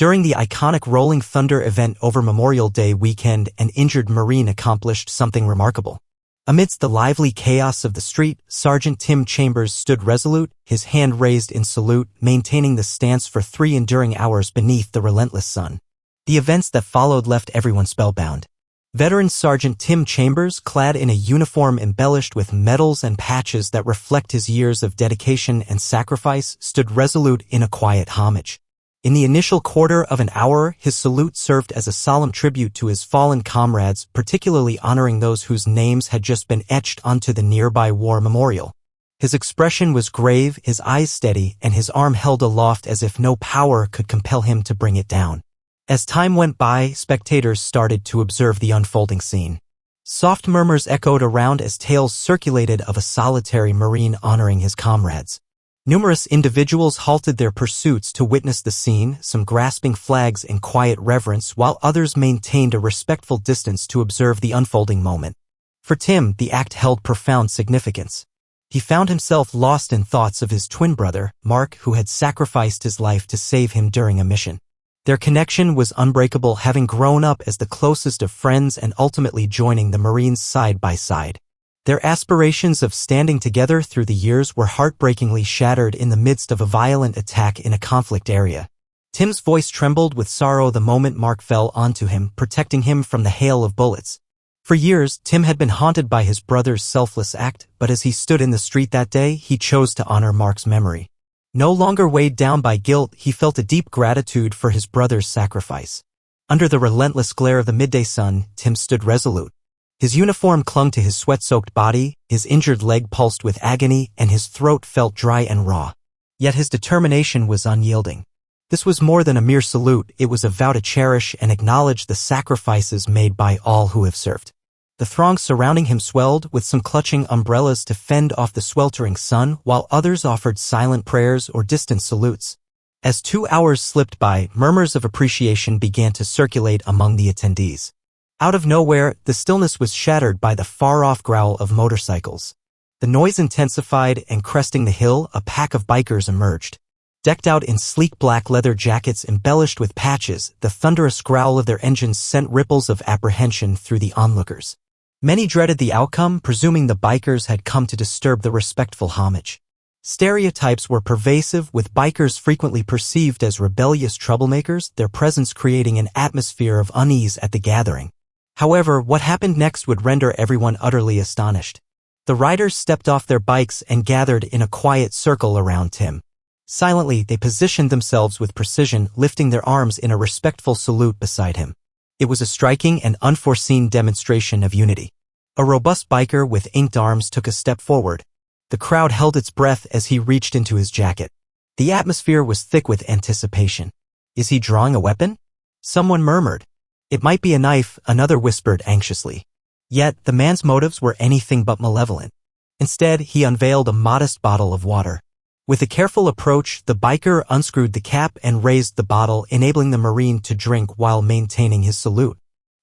During the iconic Rolling Thunder event over Memorial Day weekend, an injured Marine accomplished something remarkable. Amidst the lively chaos of the street, Sergeant Tim Chambers stood resolute, his hand raised in salute, maintaining the stance for 3 enduring hours beneath the relentless sun. The events that followed left everyone spellbound. Veteran Sergeant Tim Chambers, clad in a uniform embellished with medals and patches that reflect his years of dedication and sacrifice, stood resolute in a quiet homage. In the initial quarter of an hour, his salute served as a solemn tribute to his fallen comrades, particularly honoring those whose names had just been etched onto the nearby war memorial. His expression was grave, his eyes steady, and his arm held aloft as if no power could compel him to bring it down. As time went by, spectators started to observe the unfolding scene. Soft murmurs echoed around as tales circulated of a solitary Marine honoring his comrades. Numerous individuals halted their pursuits to witness the scene, some grasping flags in quiet reverence, while others maintained a respectful distance to observe the unfolding moment. For Tim, the act held profound significance. He found himself lost in thoughts of his twin brother, Mark, who had sacrificed his life to save him during a mission. Their connection was unbreakable, having grown up as the closest of friends and ultimately joining the Marines side by side. Their aspirations of standing together through the years were heartbreakingly shattered in the midst of a violent attack in a conflict area. Tim's voice trembled with sorrow the moment Mark fell onto him, protecting him from the hail of bullets. For years, Tim had been haunted by his brother's selfless act, but as he stood in the street that day, he chose to honor Mark's memory. No longer weighed down by guilt, he felt a deep gratitude for his brother's sacrifice. Under the relentless glare of the midday sun, Tim stood resolute. His uniform clung to his sweat-soaked body, his injured leg pulsed with agony, and his throat felt dry and raw. Yet his determination was unyielding. This was more than a mere salute, it was a vow to cherish and acknowledge the sacrifices made by all who have served. The throng surrounding him swelled, with some clutching umbrellas to fend off the sweltering sun, while others offered silent prayers or distant salutes. As 2 hours slipped by, murmurs of appreciation began to circulate among the attendees. Out of nowhere, the stillness was shattered by the far-off growl of motorcycles. The noise intensified, and cresting the hill, a pack of bikers emerged. Decked out in sleek black leather jackets embellished with patches, the thunderous growl of their engines sent ripples of apprehension through the onlookers. Many dreaded the outcome, presuming the bikers had come to disturb the respectful homage. Stereotypes were pervasive, with bikers frequently perceived as rebellious troublemakers, their presence creating an atmosphere of unease at the gathering. However, what happened next would render everyone utterly astonished. The riders stepped off their bikes and gathered in a quiet circle around Tim. Silently, they positioned themselves with precision, lifting their arms in a respectful salute beside him. It was a striking and unforeseen demonstration of unity. A robust biker with inked arms took a step forward. The crowd held its breath as he reached into his jacket. The atmosphere was thick with anticipation. Is he drawing a weapon? Someone murmured. It might be a knife, another whispered anxiously. Yet, the man's motives were anything but malevolent. Instead, he unveiled a modest bottle of water. With a careful approach, the biker unscrewed the cap and raised the bottle, enabling the Marine to drink while maintaining his salute.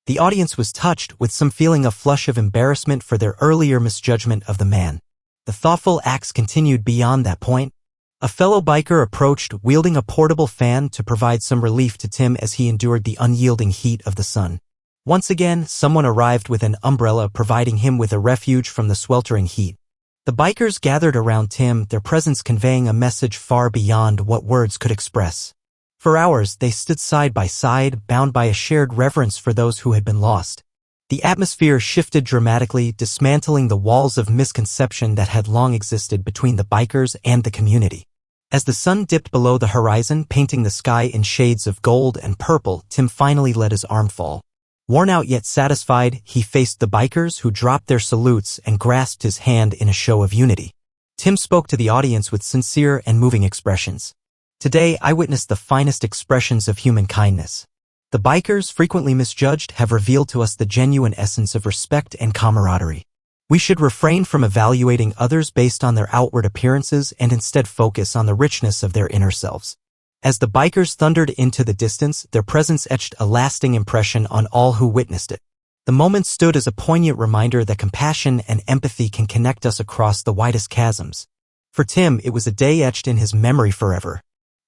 The audience was touched, with some feeling a flush of embarrassment for their earlier misjudgment of the man. The thoughtful acts continued beyond that point. A fellow biker approached, wielding a portable fan to provide some relief to Tim as he endured the unyielding heat of the sun. Once again, someone arrived with an umbrella, providing him with a refuge from the sweltering heat. The bikers gathered around Tim, their presence conveying a message far beyond what words could express. For hours, they stood side by side, bound by a shared reverence for those who had been lost. The atmosphere shifted dramatically, dismantling the walls of misconception that had long existed between the bikers and the community. As the sun dipped below the horizon, painting the sky in shades of gold and purple, Tim finally let his arm fall. Worn out yet satisfied, he faced the bikers, who dropped their salutes and grasped his hand in a show of unity. Tim spoke to the audience with sincere and moving expressions. Today, I witnessed the finest expressions of human kindness. The bikers, frequently misjudged, have revealed to us the genuine essence of respect and camaraderie. We should refrain from evaluating others based on their outward appearances and instead focus on the richness of their inner selves. As the bikers thundered into the distance, their presence etched a lasting impression on all who witnessed it. The moment stood as a poignant reminder that compassion and empathy can connect us across the widest chasms. For Tim, it was a day etched in his memory forever.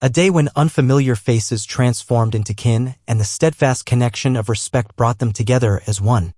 A day when unfamiliar faces transformed into kin and the steadfast connection of respect brought them together as one.